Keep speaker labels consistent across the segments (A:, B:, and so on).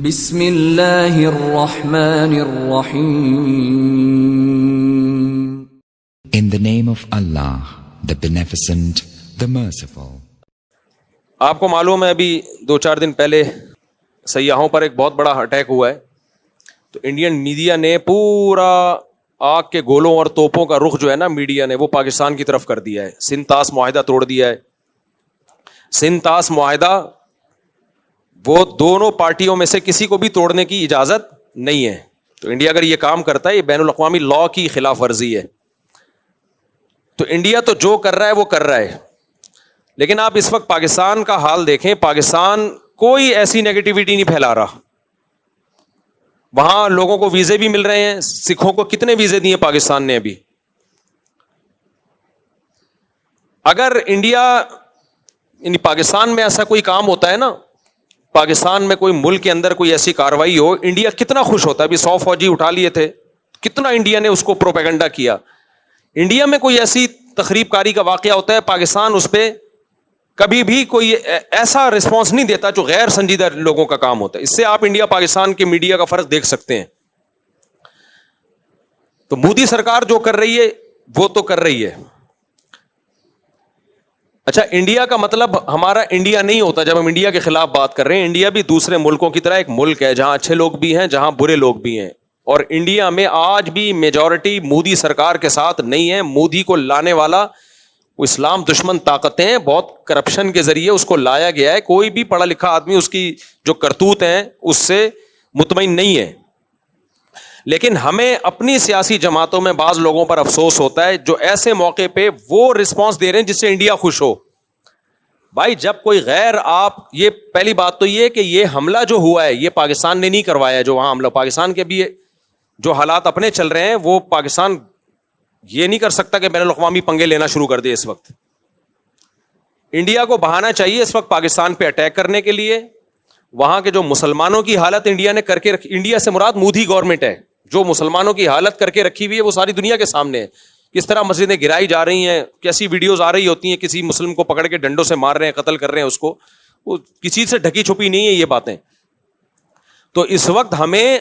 A: بسم اللہ الرحمن الرحیم.
B: In the name of Allah, the Beneficent, the Merciful.
C: آپ کو معلوم ہے ابھی 2-4 دن پہلے سیاحوں پر ایک بہت بڑا اٹیک ہوا ہے، تو انڈین میڈیا نے پورا آگ کے گولوں اور توپوں کا رخ جو ہے نا میڈیا نے وہ پاکستان کی طرف کر دیا ہے. سندھ طاس معاہدہ توڑ دیا ہے. سندھ طاس معاہدہ وہ دونوں پارٹیوں میں سے کسی کو بھی توڑنے کی اجازت نہیں ہے. تو انڈیا اگر یہ کام کرتا ہے یہ بین الاقوامی لاء کی خلاف ورزی ہے. تو انڈیا تو جو کر رہا ہے وہ کر رہا ہے، لیکن آپ اس وقت پاکستان کا حال دیکھیں. پاکستان کوئی ایسی نیگیٹیوٹی نہیں پھیلا رہا. وہاں لوگوں کو ویزے بھی مل رہے ہیں. سکھوں کو کتنے ویزے دیے پاکستان نے ابھی؟ اگر انڈیا یعنی پاکستان میں ایسا کوئی کام ہوتا ہے نا، پاکستان میں کوئی ملک کے اندر کوئی ایسی کاروائی ہو، انڈیا کتنا خوش ہوتا ہے. ابھی 100 فوجی اٹھا لیے تھے، کتنا انڈیا نے اس کو پروپیگنڈا کیا. انڈیا میں کوئی ایسی تخریب کاری کا واقعہ ہوتا ہے، پاکستان اس پہ کبھی بھی کوئی ایسا رسپانس نہیں دیتا جو غیر سنجیدہ لوگوں کا کام ہوتا ہے. اس سے آپ انڈیا پاکستان کے میڈیا کا فرق دیکھ سکتے ہیں. تو مودی سرکار جو کر رہی ہے وہ تو کر رہی ہے. اچھا، انڈیا کا مطلب ہمارا انڈیا نہیں ہوتا جب ہم انڈیا کے خلاف بات کر رہے ہیں. انڈیا بھی دوسرے ملکوں کی طرح ایک ملک ہے جہاں اچھے لوگ بھی ہیں، جہاں برے لوگ بھی ہیں. اور انڈیا میں آج بھی میجورٹی مودی سرکار کے ساتھ نہیں ہے. مودی کو لانے والا وہ اسلام دشمن طاقتیں ہیں، بہت کرپشن کے ذریعے اس کو لایا گیا ہے. کوئی بھی پڑھا لکھا آدمی اس کی جو کرتوت ہیں اس سے مطمئن نہیں ہے. لیکن ہمیں اپنی سیاسی جماعتوں میں بعض لوگوں پر افسوس ہوتا ہے جو ایسے موقع پہ وہ رسپانس دے رہے ہیں جس سے انڈیا خوش ہو. بھائی جب کوئی غیر آپ یہ پہلی بات تو یہ کہ یہ حملہ جو ہوا ہے یہ پاکستان نے نہیں کروایا. جو وہاں حملہ پاکستان کے بھی جو حالات اپنے چل رہے ہیں وہ پاکستان یہ نہیں کر سکتا کہ بین الاقوامی پنگے لینا شروع کر دے. اس وقت انڈیا کو بہانا چاہیے اس وقت پاکستان پہ اٹیک کرنے کے لیے. وہاں کے جو مسلمانوں کی حالت انڈیا نے کر کے رکھی، انڈیا سے مراد مودی گورنمنٹ ہے، جو مسلمانوں کی حالت کر کے رکھی ہوئی ہے وہ ساری دنیا کے سامنے ہے. کس طرح مسجدیں گرائی جا رہی ہیں، کیسی ویڈیوز آ رہی ہوتی ہیں، کسی مسلم کو پکڑ کے ڈنڈوں سے مار رہے ہیں، قتل کر رہے ہیں اس کو. وہ کسی سے ڈھکی چھپی نہیں ہے یہ باتیں. تو اس وقت ہمیں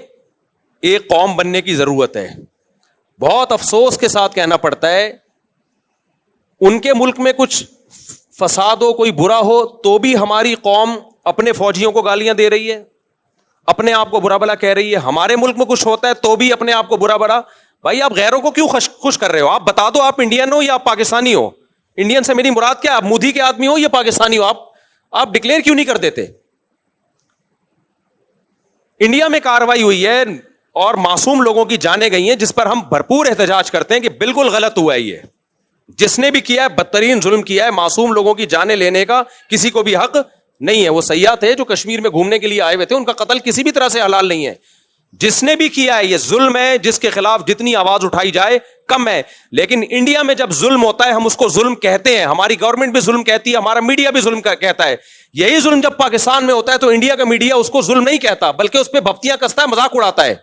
C: ایک قوم بننے کی ضرورت ہے. بہت افسوس کے ساتھ کہنا پڑتا ہے ان کے ملک میں کچھ فساد ہو، کوئی برا ہو تو بھی ہماری قوم اپنے فوجیوں کو گالیاں دے رہی ہے، اپنے آپ کو برا بلا کہہ رہی ہے. ہمارے ملک میں کچھ ہوتا ہے تو بھی اپنے آپ کو برا بلا. بھائی آپ غیروں کو کیوں خوش کر رہے ہو؟ آپ بتا دو آپ انڈین ہو یا آپ پاکستانی ہو. انڈین سے میری مراد کیا؟ آپ مودی کے آدمی ہو یا پاکستانی ہو؟ آپ ڈکلیئر کیوں نہیں کر دیتے؟ انڈیا میں کاروائی ہوئی ہے اور معصوم لوگوں کی جانیں گئی ہیں جس پر ہم بھرپور احتجاج کرتے ہیں کہ بالکل غلط ہوا ہے. یہ جس نے بھی کیا ہے بدترین ظلم کیا ہے. معصوم لوگوں کی جانیں لینے کا کسی کو بھی حق نہیں ہے. وہ سیاح تھے جو کشمیر میں گھومنے کے لیے آئے ہوئے تھے، ان کا قتل کسی بھی طرح سے حلال نہیں ہے. جس نے بھی کیا ہے یہ ظلم ہے، جس کے خلاف جتنی آواز اٹھائی جائے کم ہے. لیکن انڈیا میں جب ظلم ہوتا ہے ہم اس کو ظلم کہتے ہیں، ہماری گورنمنٹ بھی ظلم کہتی ہے، ہمارا میڈیا بھی ظلم کہتا ہے. یہی ظلم جب پاکستان میں ہوتا ہے تو انڈیا کا میڈیا اس کو ظلم نہیں کہتا بلکہ اس پہ بھپتیاں کستا ہے، مذاق اڑاتا ہے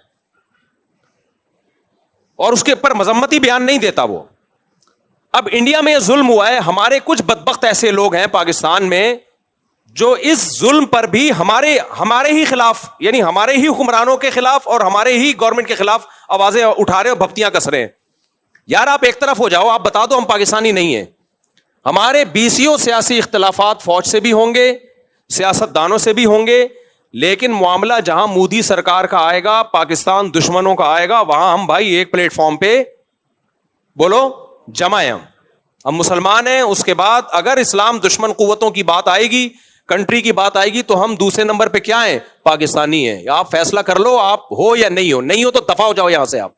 C: اور اس کے اوپر مذمتی بیان نہیں دیتا وہ. اب انڈیا میں یہ ظلم ہوا ہے، ہمارے کچھ بدبخت ایسے لوگ ہیں پاکستان میں جو اس ظلم پر بھی ہمارے ہی خلاف یعنی ہمارے ہی حکمرانوں کے خلاف اور ہمارے ہی گورنمنٹ کے خلاف آوازیں اٹھا رہے اور بھپتیاں کس رہے ہیں. یار آپ ایک طرف ہو جاؤ، آپ بتا دو ہم پاکستانی نہیں ہیں. ہمارے بیسیوں سیاسی اختلافات فوج سے بھی ہوں گے، سیاست دانوں سے بھی ہوں گے، لیکن معاملہ جہاں مودی سرکار کا آئے گا، پاکستان دشمنوں کا آئے گا، وہاں ہم بھائی ایک پلیٹ فارم پہ بولو جمع ہیں. ہم مسلمان ہیں. اس کے بعد اگر اسلام دشمن قوتوں کی بات آئے گی، کنٹری کی بات آئے گی تو ہم دوسرے نمبر پہ کیا ہیں؟ پاکستانی ہیں. آپ فیصلہ کر لو آپ ہو یا نہیں ہو. نہیں ہو تو دفع ہو جاؤ یہاں سے. آپ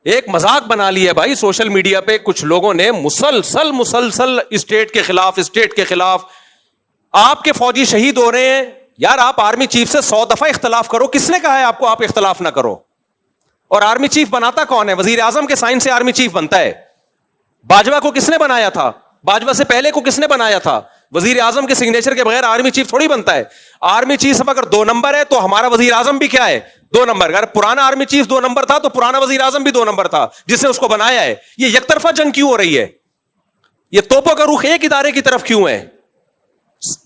C: ایک مذاق بنا لی ہے بھائی سوشل میڈیا پہ کچھ لوگوں نے مسلسل اسٹیٹ کے خلاف. آپ کے فوجی شہید ہو رہے ہیں. یار آپ آرمی چیف سے 100 دفعہ اختلاف کرو. کس نے کہا ہے آپ کو آپ اختلاف نہ کرو؟ اور آرمی چیف بناتا کون ہے؟ وزیر اعظم کے سائن سے آرمی چیف بنتا ہے. باجوہ کو کس نے بنایا تھا؟ باجوہ سے پہلے کو کس نے بنایا تھا؟ وزیر اعظم کے سگنیچر کے بغیر آرمی چیف تھوڑی بنتا ہے. آرمی چیف اگر 2 نمبر ہے تو ہمارا وزیر اعظم بھی کیا ہے؟ 2 نمبر. اگر پرانا آرمی چیف 2 نمبر تھا تو پرانا وزیر اعظم بھی 2 نمبر تھا جس نے اس کو بنایا ہے. یہ یک طرفہ جنگ کیوں ہو رہی ہے؟ یہ توپوں کا رخ ایک ادارے کی طرف کیوں ہے؟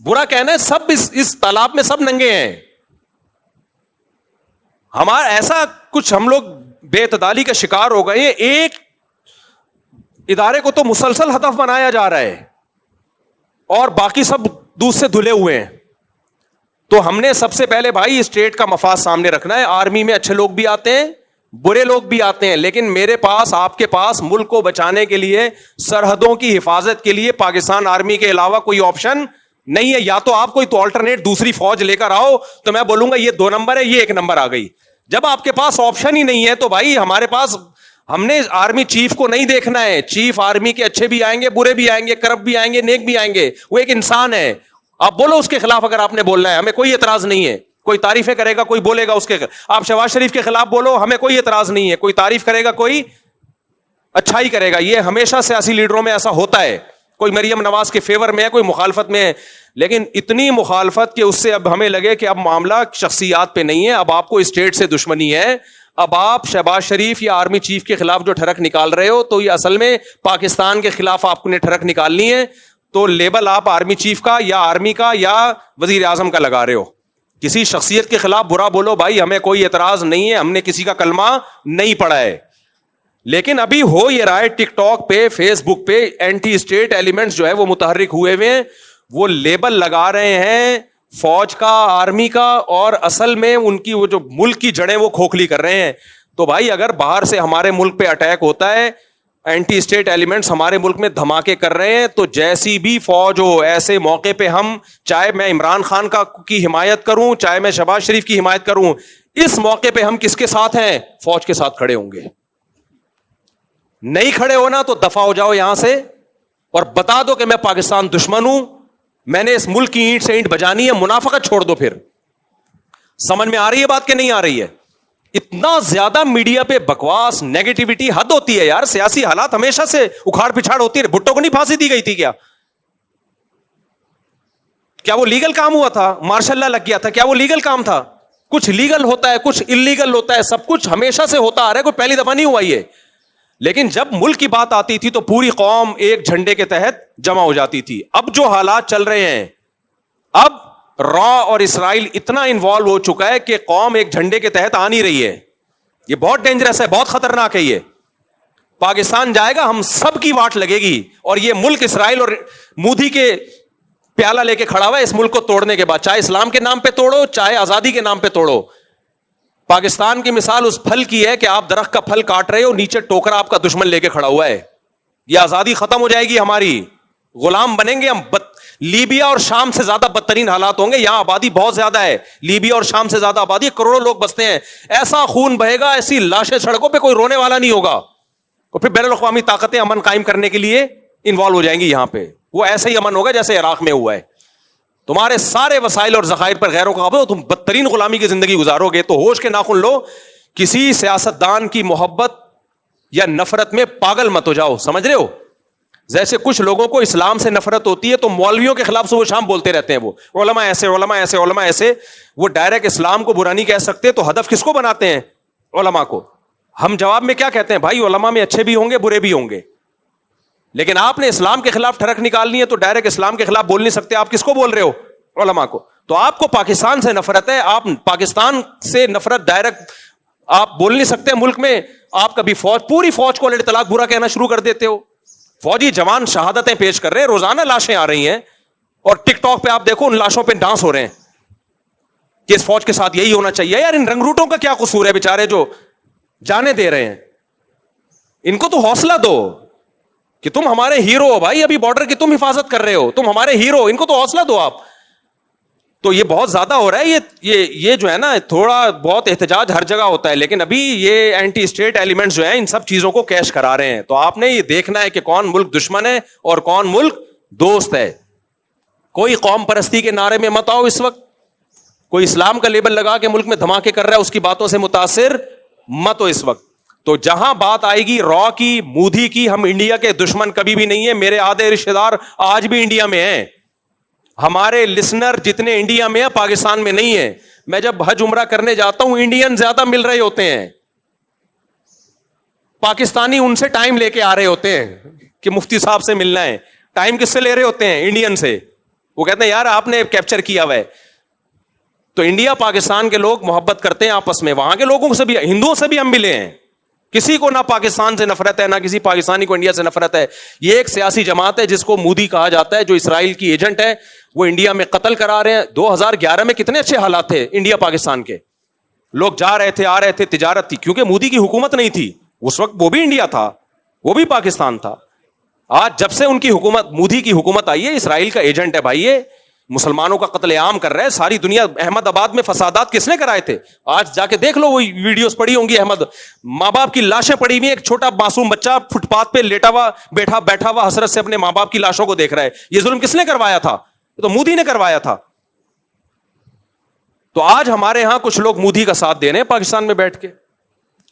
C: برا کہنا ہے سب اس تالاب میں سب ننگے ہیں. ہمارا ایسا کچھ ہم لوگ بے اعتدالی کا شکار ہو گئے ہیں. ایک ادارے کو تو مسلسل ہدف بنایا جا رہا ہے اور باقی سب دودھ سے دھلے ہوئے ہیں. تو ہم نے سب سے پہلے بھائی اسٹیٹ کا مفاد سامنے رکھنا ہے. آرمی میں اچھے لوگ بھی آتے ہیں, برے لوگ بھی آتے ہیں, لیکن میرے پاس, آپ کے پاس ملک کو بچانے کے لیے, سرحدوں کی حفاظت کے لیے پاکستان آرمی کے علاوہ کوئی آپشن نہیں ہے. یا تو آپ کوئی تو آلٹرنیٹ دوسری فوج لے کر آؤ, تو میں بولوں گا یہ 2 نمبر ہے, یہ 1 نمبر آ گئی. جب آپ کے پاس آپشن ہی نہیں ہے تو بھائی ہمارے پاس, ہم نے آرمی چیف کو نہیں دیکھنا ہے. چیف آرمی کے اچھے بھی آئیں گے, برے بھی آئیں گے, کرپٹ بھی آئیں گے, نیک بھی آئیں گے. وہ ایک انسان ہے. آپ بولو اس کے خلاف اگر آپ نے بولنا ہے, ہمیں کوئی اعتراض نہیں ہے. کوئی تعریفیں کرے گا, کوئی بولے گا اس کے, آپ شہباز شریف کے خلاف بولو, ہمیں کوئی اعتراض نہیں ہے. کوئی تعریف کرے گا, کوئی اچھائی کرے گا. یہ ہمیشہ سیاسی لیڈروں میں ایسا ہوتا ہے. کوئی مریم نواز کے فیور میں ہے, کوئی مخالفت میں ہے, لیکن اتنی مخالفت کہ اس سے اب ہمیں لگے کہ اب معاملہ شخصیات پہ نہیں ہے, اب آپ کو اسٹیٹ سے دشمنی ہے. اب آپ شہباز شریف یا آرمی چیف کے خلاف جو ٹھڑک نکال رہے ہو, تو یہ اصل میں پاکستان کے خلاف آپ نے ٹھڑک نکالنی ہے. تو لیبل آپ آرمی چیف کا یا آرمی کا یا وزیر اعظم کا لگا رہے ہو. کسی شخصیت کے خلاف برا بولو بھائی, ہمیں کوئی اعتراض نہیں ہے, ہم نے کسی کا کلمہ نہیں پڑھا ہے. لیکن ابھی ہو یہ رہا ہے ٹک ٹاک پہ, فیس بک پہ اینٹی اسٹیٹ ایلیمنٹس جو ہے وہ متحرک ہوئے ہیں. وہ لیبل لگا رہے ہیں فوج کا, آرمی کا, اور اصل میں ان کی وہ جو ملک کی جڑیں وہ کھوکھلی کر رہے ہیں. تو بھائی اگر باہر سے ہمارے ملک پہ اٹیک ہوتا ہے, اینٹی اسٹیٹ ایلیمنٹس ہمارے ملک میں دھماکے کر رہے ہیں, تو جیسی بھی فوج ہو, ایسے موقع پہ ہم, چاہے میں عمران خان کی حمایت کروں, چاہے میں شہباز شریف کی حمایت کروں, اس موقع پہ ہم کس کے ساتھ ہیں؟ فوج کے ساتھ کھڑے ہوں گے. نہیں کھڑے ہونا تو دفع ہو جاؤ یہاں سے اور بتا دو کہ میں پاکستان دشمن ہوں, میں نے اس ملک کی اینٹ سے اینٹ بجانی ہے. منافقت چھوڑ دو. پھر سمجھ میں آ رہی ہے بات کہ نہیں آ رہی ہے؟ اتنا زیادہ میڈیا پہ بکواس, نیگیٹیوٹی حد ہوتی ہے یار. سیاسی حالات ہمیشہ سے اکھاڑ پچھاڑ ہوتی ہے. بھٹو کو نہیں پھانسی دی گئی تھی کیا وہ لیگل کام ہوا تھا؟ مارشل لا لگ گیا تھا, کیا وہ لیگل کام تھا؟ کچھ لیگل ہوتا ہے, کچھ انلیگل ہوتا ہے, سب کچھ ہمیشہ سے ہوتا آ رہا ہے, کوئی پہلی دفعہ نہیں ہوا یہ. لیکن جب ملک کی بات آتی تھی تو پوری قوم ایک جھنڈے کے تحت جمع ہو جاتی تھی. اب جو حالات چل رہے ہیں, اب را اور اسرائیل اتنا انوالو ہو چکا ہے کہ قوم ایک جھنڈے کے تحت آ نہیں رہی ہے. یہ بہت ڈینجرس ہے, بہت خطرناک ہے. یہ پاکستان جائے گا, ہم سب کی واٹ لگے گی. اور یہ ملک اسرائیل اور مودی کے پیالہ لے کے کھڑا ہوا ہے اس ملک کو توڑنے کے بعد, چاہے اسلام کے نام پہ توڑو, چاہے آزادی کے نام پہ توڑو. پاکستان کی مثال اس پھل کی ہے کہ آپ درخت کا پھل کاٹ رہے ہو, نیچے ٹوکرا آپ کا دشمن لے کے کھڑا ہوا ہے. یہ آزادی ختم ہو جائے گی ہماری, غلام بنیں گے ہم. لیبیا اور شام سے زیادہ بدترین حالات ہوں گے. یہاں آبادی بہت زیادہ ہے, لیبیا اور شام سے زیادہ آبادی, کروڑوں لوگ بستے ہیں. ایسا خون بہے گا, ایسی لاشیں سڑکوں پہ, کوئی رونے والا نہیں ہوگا. اور پھر بین الاقوامی طاقتیں امن قائم کرنے کے لیے انوالو ہو جائیں گی یہاں پہ. وہ ایسے ہی امن ہوگا جیسے عراق میں ہوا ہے. تمہارے سارے وسائل اور ذخائر پر غیروں کا قبضہ, تم بدترین غلامی کی زندگی گزارو گے. تو ہوش کے ناخن لو, کسی سیاستدان کی محبت یا نفرت میں پاگل مت ہو جاؤ. سمجھ رہے ہو؟ جیسے کچھ لوگوں کو اسلام سے نفرت ہوتی ہے تو مولویوں کے خلاف صبح شام بولتے رہتے ہیں, وہ علماء ایسے, علماء ایسے, علماء ایسے. وہ ڈائریکٹ اسلام کو برا نہیں کہہ سکتے, تو ہدف کس کو بناتے ہیں؟ علماء کو. ہم جواب میں کیا کہتے ہیں؟ بھائی علماء میں اچھے بھی ہوں گے, برے بھی ہوں گے, لیکن آپ نے اسلام کے خلاف ٹھڑک نکالنی ہے تو ڈائریکٹ اسلام کے خلاف بول نہیں سکتے. آپ کس کو بول رہے ہو؟ علماء کو. تو آپ کو پاکستان سے نفرت ہے, آپ پاکستان سے نفرت ڈائریکٹ آپ بول نہیں سکتے. ملک میں آپ کبھی پوری فوج کو طلاق برا کہنا شروع کر دیتے ہو. فوجی جوان شہادتیں پیش کر رہے ہیں, روزانہ لاشیں آ رہی ہیں, اور ٹک ٹاک پہ آپ دیکھو ان لاشوں پہ ڈانس ہو رہے ہیں کہ اس فوج کے ساتھ یہی ہونا چاہیے. یار ان رنگروٹوں کا کیا قصور ہے بیچارے جو جانے دے رہے ہیں؟ ان کو تو حوصلہ دو کہ تم ہمارے ہیرو ہو بھائی, ابھی بارڈر کی تم حفاظت کر رہے ہو, تم ہمارے ہیرو, ان کو تو حوصلہ دو آپ. تو یہ بہت زیادہ ہو رہا ہے. یہ جو ہے نا, تھوڑا بہت احتجاج ہر جگہ ہوتا ہے, لیکن ابھی یہ اینٹی اسٹیٹ ایلیمنٹس جو ہیں ان سب چیزوں کو کیش کرا رہے ہیں. تو آپ نے یہ دیکھنا ہے کہ کون ملک دشمن ہے اور کون ملک دوست ہے. کوئی قوم پرستی کے نعرے میں مت آؤ اس وقت, کوئی اسلام کا لیبل لگا کے ملک میں دھماکے کر رہا ہے اس کی باتوں سے متاثر مت ہو اس وقت. تو جہاں بات آئے گی را کی, مودی کی, ہم انڈیا کے دشمن کبھی بھی نہیں ہے. میرے آدھے رشتے دار آج بھی انڈیا میں ہیں, ہمارے لسنر جتنے انڈیا میں ہیں پاکستان میں نہیں ہے. میں جب حج عمرہ کرنے جاتا ہوں انڈین زیادہ مل رہے ہوتے ہیں, پاکستانی ان سے ٹائم لے کے آ رہے ہوتے ہیں کہ مفتی صاحب سے ملنا ہے. ٹائم کس سے لے رہے ہوتے ہیں؟ انڈین سے. وہ کہتے ہیں یار آپ نے کیپچر کیا ہوا ہے. تو انڈیا پاکستان کے لوگ محبت کرتے ہیں آپس میں, وہاں کے لوگوں سے بھی, ہندوؤں سے بھی ہم ملے ہیں. کسی کو نہ پاکستان سے نفرت ہے, نہ کسی پاکستانی کو انڈیا سے نفرت ہے. یہ ایک سیاسی جماعت ہے جس کو مودی کہا جاتا ہے, جو اسرائیل کی ایجنٹ ہے, وہ انڈیا میں قتل کرا رہے ہیں. 2011 میں کتنے اچھے حالات تھے انڈیا پاکستان کے, لوگ جا رہے تھے, آ رہے تھے, تجارت تھی, کیونکہ مودی کی حکومت نہیں تھی اس وقت. وہ بھی انڈیا تھا, وہ بھی پاکستان تھا. آج جب سے ان کی حکومت, مودی کی حکومت آئی ہے, اسرائیل کا ایجنٹ ہے بھائی, یہ مسلمانوں کا قتل عام کر رہا ہے ساری دنیا. احمد آباد میں فسادات کس نے کرائے تھے؟ آج جا کے دیکھ لو, وہ ویڈیوز پڑی ہوں گی. احمد ماں باپ کی لاشیں پڑی ہوئی, ایک چھوٹا معصوم بچہ فٹ پاتھ پہ لیٹا ہوا بیٹھا ہوا حسرت سے اپنے ماں باپ کی لاشوں کو دیکھ رہا ہے. یہ ظلم کس نے کروایا تھا؟ تو مودی نے کروایا تھا. تو آج ہمارے ہاں کچھ لوگ مودی کا ساتھ دے رہے ہیں پاکستان میں بیٹھ کے.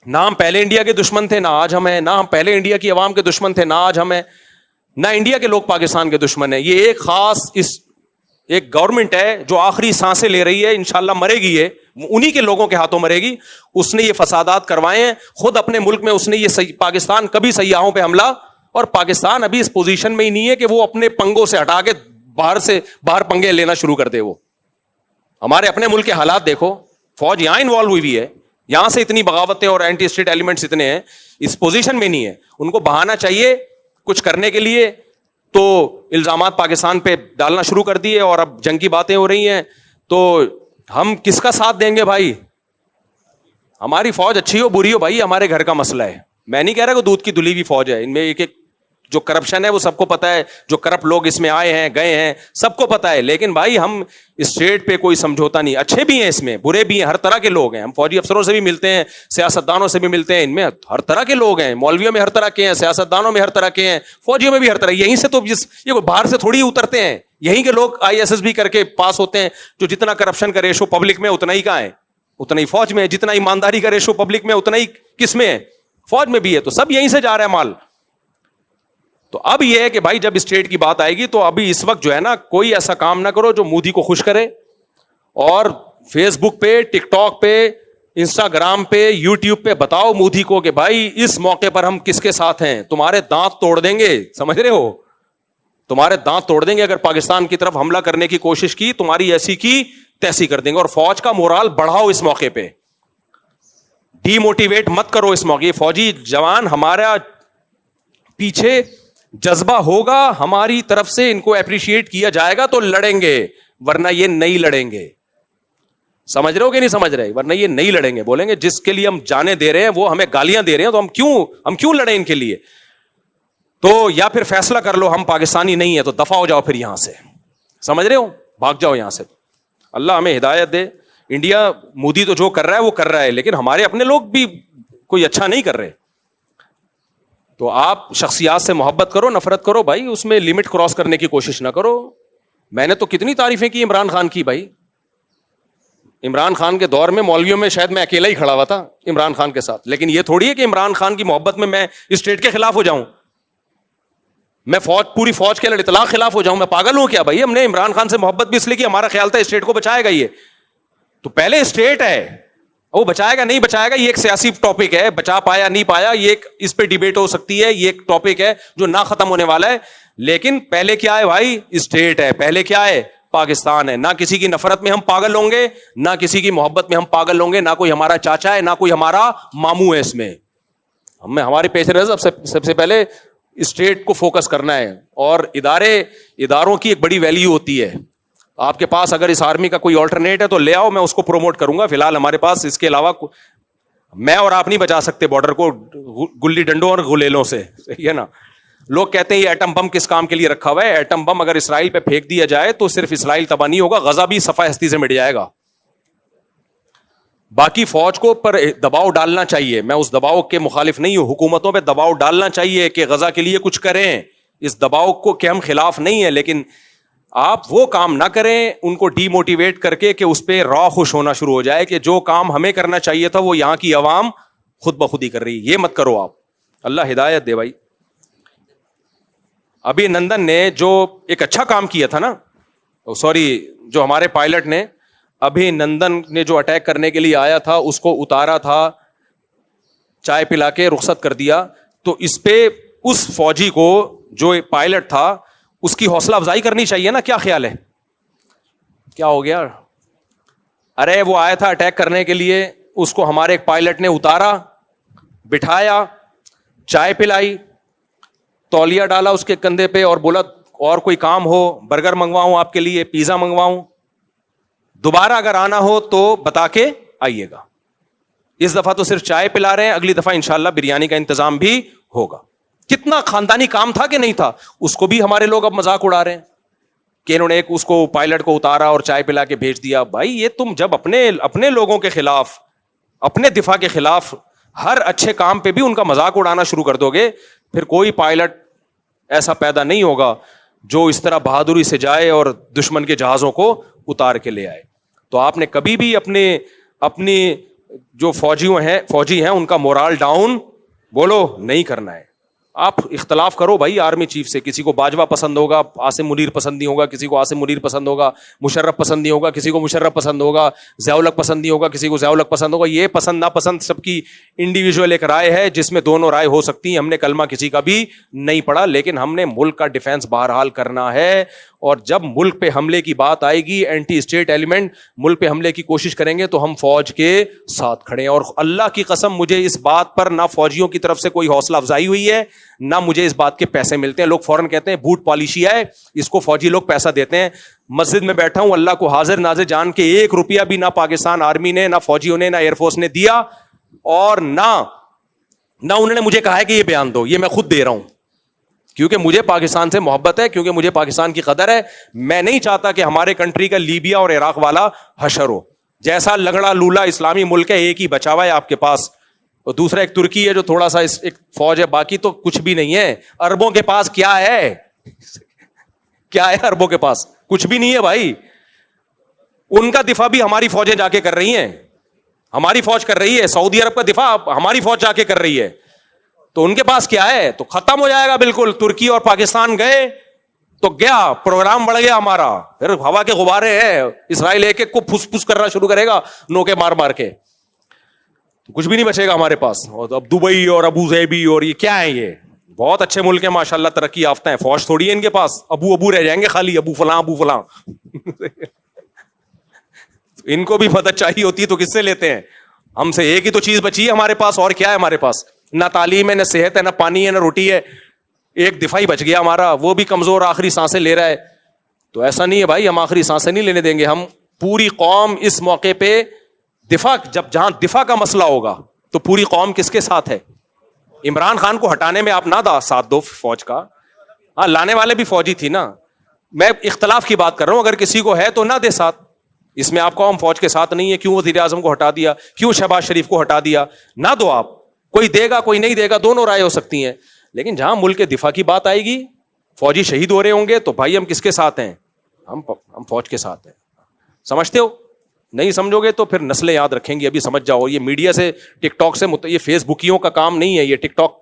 C: نہ ہم پہلے انڈیا کے دشمن تھے, نہ آج ہم ہیں. نہ ہم پہلے انڈیا کی عوام کے دشمن تھے, نہ آج ہم ہیں. نہ انڈیا کے لوگ پاکستان کے دشمن ہیں. یہ ایک خاص ایک گورنمنٹ ہے جو آخری سانسیں لے رہی ہے, انشاءاللہ مرے گی, یہ انہی کے لوگوں کے ہاتھوں مرے گی. اس نے یہ فسادات کروائے ہیں خود اپنے ملک میں. اس نے یہ پاکستان کبھی سیاحوں پہ حملہ, اور پاکستان ابھی اس پوزیشن میں ہی نہیں ہے کہ وہ اپنے پنگوں سے ہٹا کے باہر پنگے لینا شروع کر دے. وہ ہمارے اپنے ملک کے حالات دیکھو, فوج یہاں انوالو ہوئی ہے, یہاں سے اتنی بغاوتیں اور اینٹی اسٹیٹ ایلیمنٹس اتنے ہیں, اس پوزیشن میں نہیں ہے. ان کو بہانا چاہیے کچھ کرنے کے لیے, تو الزامات پاکستان پہ ڈالنا شروع کر دیے, اور اب جنگ کی باتیں ہو رہی ہیں. تو ہم کس کا ساتھ دیں گے بھائی؟ ہماری فوج اچھی ہو بری ہو بھائی, ہمارے گھر کا مسئلہ ہے. میں نہیں کہہ رہا کہ دودھ کی دھلی ہوئی فوج ہے. ان میں ایک جو کرپشن ہے وہ سب کو پتا ہے, جو کرپٹ لوگ اس میں آئے ہیں گئے ہیں سب کو پتا ہے. لیکن بھائی ہم اسٹیٹ پہ کوئی سمجھوتا نہیں. اچھے بھی ہیں اس میں, برے بھی ہیں, ہر طرح کے لوگ ہیں. ہم فوجی افسروں سے بھی ملتے ہیں, سیاستدانوں سے بھی ملتے ہیں, ان میں ہر طرح کے لوگ ہیں. مولویوں میں ہر طرح کے ہیں, سیاستدانوں میں ہر طرح کے ہیں, فوجیوں میں بھی ہر طرح. یہیں سے تو یہ باہر سے تھوڑی اترتے ہیں, یہیں کے لوگ ISS بھی کر کے پاس ہوتے ہیں. جو جتنا کرپشن کا ریشو پبلک میں اتنا ہی کہاں ہے, اتنا ہی فوج میں. جتنا ایمانداری کا ریشو پبلک میں اتنا ہی کس میں ہے, فوج میں بھی ہے. تو سب یہیں سے جا رہا ہے مال. تو اب یہ ہے کہ بھائی جب اسٹیٹ کی بات آئے گی تو ابھی اس وقت جو ہے نا, کوئی ایسا کام نہ کرو جو مودی کو خوش کرے. اور فیس بک پہ, ٹک ٹاک پہ, انسٹاگرام پہ, یوٹیوب پہ بتاؤ مودی کو کہ بھائی اس موقع پر ہم کس کے ساتھ ہیں. تمہارے دانت توڑ دیں گے, سمجھ رہے ہو, تمہارے دانت توڑ دیں گے اگر پاکستان کی طرف حملہ کرنے کی کوشش کی. تمہاری ایسی کی تیسی کر دیں گے. اور فوج کا مورال بڑھاؤ اس موقع پہ, ڈی موٹیویٹ مت کرو اس موقع. فوجی جوان ہمارا پیچھے جذبہ ہوگا ہماری طرف سے, ان کو اپریشیٹ کیا جائے گا تو لڑیں گے, ورنہ یہ نہیں لڑیں گے. سمجھ رہے ہو کہ نہیں سمجھ رہے؟ ورنہ یہ نہیں لڑیں گے. بولیں گے جس کے لیے ہم جانے دے رہے ہیں وہ ہمیں گالیاں دے رہے ہیں, تو ہم کیوں لڑیں ان کے لیے؟ تو یا پھر فیصلہ کر لو ہم پاکستانی نہیں ہے تو دفع ہو جاؤ پھر یہاں سے. سمجھ رہے ہو, بھاگ جاؤ یہاں سے. اللہ ہمیں ہدایت دے. انڈیا مودی تو جو کر رہا ہے وہ کر رہا ہے, لیکن ہمارے اپنے لوگ بھی کوئی اچھا نہیں کر رہے. تو آپ شخصیات سے محبت کرو, نفرت کرو بھائی, اس میں لمٹ کراس کرنے کی کوشش نہ کرو. میں نے تو کتنی تعریفیں کی عمران خان کی بھائی. عمران خان کے دور میں مولویوں میں شاید میں اکیلا ہی کھڑا ہوا تھا عمران خان کے ساتھ. لیکن یہ تھوڑی ہے کہ عمران خان کی محبت میں اسٹیٹ کے خلاف ہو جاؤں, میں پوری فوج کے اطلاق خلاف ہو جاؤں. میں پاگل ہوں کیا بھائی؟ ہم نے عمران خان سے محبت بھی اس لیے کہ ہمارا خیال تھا اسٹیٹ کو بچائے گا. یہ تو پہلے اسٹیٹ ہے, وہ بچائے گا نہیں بچائے گا یہ ایک سیاسی ٹاپک ہے. بچا پایا نہیں پایا یہ اس پہ ڈیبیٹ ہو سکتی ہے, یہ ایک ٹاپک ہے جو نہ ختم ہونے والا ہے. لیکن پہلے کیا ہے بھائی؟ اسٹیٹ ہے. پہلے کیا ہے؟ پاکستان ہے. نہ کسی کی نفرت میں ہم پاگل ہوں گے, نہ کسی کی محبت میں ہم پاگل ہوں گے. نہ کوئی ہمارا چاچا ہے, نہ کوئی ہمارا ماموں ہے. اس میں ہمارے پیش نظر سب سے پہلے اسٹیٹ کو فوکس کرنا ہے. اور اداروں کی ایک بڑی ویلیو ہوتی ہے. آپ کے پاس اگر اس آرمی کا کوئی آلٹرنیٹ ہے تو لے آؤ, میں اس کو پروموٹ کروں گا. فی الحال ہمارے پاس اس کے علاوہ میں اور آپ نہیں بچا سکتے بارڈر کو گلی ڈنڈوں اور گلیلوں سے, صحیح ہے نا. لوگ کہتے ہیں یہ ایٹم بم کس کام کے لیے رکھا ہوا ہے. ایٹم بم اگر اسرائیل پہ پھینک دیا جائے تو صرف اسرائیل تباہ نہیں ہوگا, غزہ بھی صفحہ ہستی سے مٹ جائے گا. باقی فوج کو پر دباؤ ڈالنا چاہیے, میں اس دباؤ کے مخالف نہیں ہوں. حکومتوں پہ دباؤ ڈالنا چاہیے کہ غزہ کے لیے کچھ کریں. اس دباؤ کو کے ہم خلاف نہیں ہیں, لیکن آپ وہ کام نہ کریں ان کو ڈی موٹیویٹ کر کے کہ اس پہ راہ خوش ہونا شروع ہو جائے کہ جو کام ہمیں کرنا چاہیے تھا وہ یہاں کی عوام خود بخود ہی کر رہی. یہ مت کرو آپ, اللہ ہدایت دے بھائی. ابھی نندن نے جو ایک اچھا کام کیا تھا نا, جو ہمارے پائلٹ نے ابھی نندن نے جو اٹیک کرنے کے لیے آیا تھا اس کو اتارا تھا, چائے پلا کے رخصت کر دیا. تو اس پہ اس فوجی کو جو پائلٹ تھا اس کی حوصلہ افزائی کرنی چاہیے نا. کیا خیال ہے؟ کیا ہو گیا؟ ارے وہ آیا تھا اٹیک کرنے کے لیے, اس کو ہمارے ایک پائلٹ نے اتارا, بٹھایا, چائے پلائی, تولیہ ڈالا اس کے کندھے پہ اور بولا اور کوئی کام ہو, برگر منگواؤں آپ کے لیے, پیزا منگواؤں, دوبارہ اگر آنا ہو تو بتا کے آئیے گا. اس دفعہ تو صرف چائے پلا رہے ہیں, اگلی دفعہ انشاءاللہ بریانی کا انتظام بھی ہوگا. کتنا خاندانی کام تھا کہ نہیں تھا, اس کو بھی ہمارے لوگ اب مذاق اڑا رہے ہیں کہ انہوں نے ایک اس کو پائلٹ کو اتارا اور چائے پلا کے بھیج دیا. بھائی یہ تم جب اپنے لوگوں کے خلاف, اپنے دفاع کے خلاف ہر اچھے کام پہ بھی ان کا مذاق اڑانا شروع کر دو گے, پھر کوئی پائلٹ ایسا پیدا نہیں ہوگا جو اس طرح بہادری سے جائے اور دشمن کے جہازوں کو اتار کے لے آئے. تو آپ نے کبھی بھی اپنی جو فوجی ہیں ان کا مورال ڈاؤن بولو نہیں کرنا ہے. آپ اختلاف کرو بھائی آرمی چیف سے, کسی کو باجوہ پسند ہوگا, عاصم منیر پسند نہیں ہوگا, کسی کو عاصم منیر پسند ہوگا, مشرف پسند نہیں ہوگا, کسی کو مشرف پسند ہوگا, ضیاء الحق پسند نہیں ہوگا, کسی کو ضیاء الحق پسند ہوگا. یہ پسند ناپسند سب کی انڈیویجول ایک رائے ہے جس میں دونوں رائے ہو سکتی ہیں. ہم نے کلمہ کسی کا بھی نہیں پڑھا, لیکن ہم نے ملک کا ڈیفینس بہرحال کرنا ہے. اور جب ملک پہ حملے کی بات آئے گی, اینٹی اسٹیٹ ایلیمنٹ ملک پہ حملے کی کوشش کریں گے تو ہم فوج کے ساتھ کھڑے ہیں. اور اللہ کی قسم مجھے اس بات پر نہ فوجیوں کی طرف سے کوئی حوصلہ افزائی ہوئی ہے, نہ مجھے اس بات کے پیسے ملتے ہیں. لوگ فوراً کہتے ہیں بوٹ پالیشی ہے, اس کو فوجی لوگ پیسہ دیتے ہیں. مسجد میں بیٹھا ہوں, اللہ کو حاضر ناظر جان کے 1 روپیہ بھی نہ پاکستان آرمی نے, نہ فوجیوں نے, نہ ایئر فورس نے دیا, اور نہ انہوں نے مجھے کہا ہے کہ یہ بیان دو. یہ میں خود دے رہا ہوں کیونکہ مجھے پاکستان سے محبت ہے, کیونکہ مجھے پاکستان کی قدر ہے. میں نہیں چاہتا کہ ہمارے کنٹری کا لیبیا اور عراق والا حشر ہو. جیسا لنگڑا لولا اسلامی ملک ہے, ایک ہی بچا ہوا ہے آپ کے پاس, اور دوسرا ایک ترکی ہے جو تھوڑا سا ایک فوج ہے, باقی تو کچھ بھی نہیں ہے. اربوں کے پاس کیا ہے, کیا ہے اربوں کے پاس, کچھ بھی نہیں ہے بھائی. ان کا دفاع بھی ہماری فوجیں جا کے کر رہی ہیں, ہماری فوج کر رہی ہے. سعودی عرب کا دفاع ہماری فوج جا کے کر رہی ہے. تو ان کے پاس کیا ہے, تو ختم ہو جائے گا بالکل. ترکی اور پاکستان گئے تو گیا, پروگرام بڑھ گیا ہمارا. پھر ہوا کے غبارے ہیں, اسرائیل ایک ایک کو پھس پھس کرنا شروع کرے گا نوکے مار مار کے, کچھ بھی نہیں بچے گا ہمارے پاس. اور اب دبئی اور ابو ظہبی اور یہ کیا ہے, یہ بہت اچھے ملک ہیں ماشاءاللہ, ترقی یافتہ ہیں, فوج تھوڑی ہے ان کے پاس. ابو رہ جائیں گے خالی, ابو فلاں ان کو بھی مدد چاہیے ہوتی ہے تو کس سے لیتے ہیں ہم سے. ایک ہی تو چیز بچی ہے ہمارے پاس, اور کیا ہے ہمارے پاس, نہ تعلیم ہے, نہ صحت ہے, نہ پانی ہے, نہ روٹی ہے. ایک دفاعی بچ گیا ہمارا, وہ بھی کمزور آخری سانسیں لے رہا ہے. تو ایسا نہیں ہے بھائی, ہم آخری سانسیں نہیں لینے دیں گے. ہم پوری قوم اس موقع پہ دفاع, جہاں دفاع کا مسئلہ ہوگا تو پوری قوم کس کے ساتھ ہے. عمران خان کو ہٹانے میں آپ نہ ساتھ دو فوج کا, ہاں لانے والے بھی فوجی تھی نا. میں اختلاف کی بات کر رہا ہوں, اگر کسی کو ہے تو نہ دے ساتھ. اس میں آپ کو ہم فوج کے ساتھ نہیں ہے, کیوں وزیر اعظم کو ہٹا دیا, کیوں شہباز شریف کو ہٹا دیا, نہ دو آپ. کوئی دے گا کوئی نہیں دے گا, دونوں رائے ہو سکتی ہیں. لیکن جہاں ملک کے دفاع کی بات آئے گی, فوجی شہید ہو رہے ہوں گے, تو بھائی ہم کس کے ساتھ ہیں, ہم فوج کے ساتھ ہیں. سمجھتے ہو؟ نہیں سمجھو گے تو پھر نسلیں یاد رکھیں گی. ابھی سمجھ جاؤ, یہ میڈیا سے ٹک ٹاک سے یہ فیس بکیوں کا کام نہیں ہے, یہ ٹک ٹاک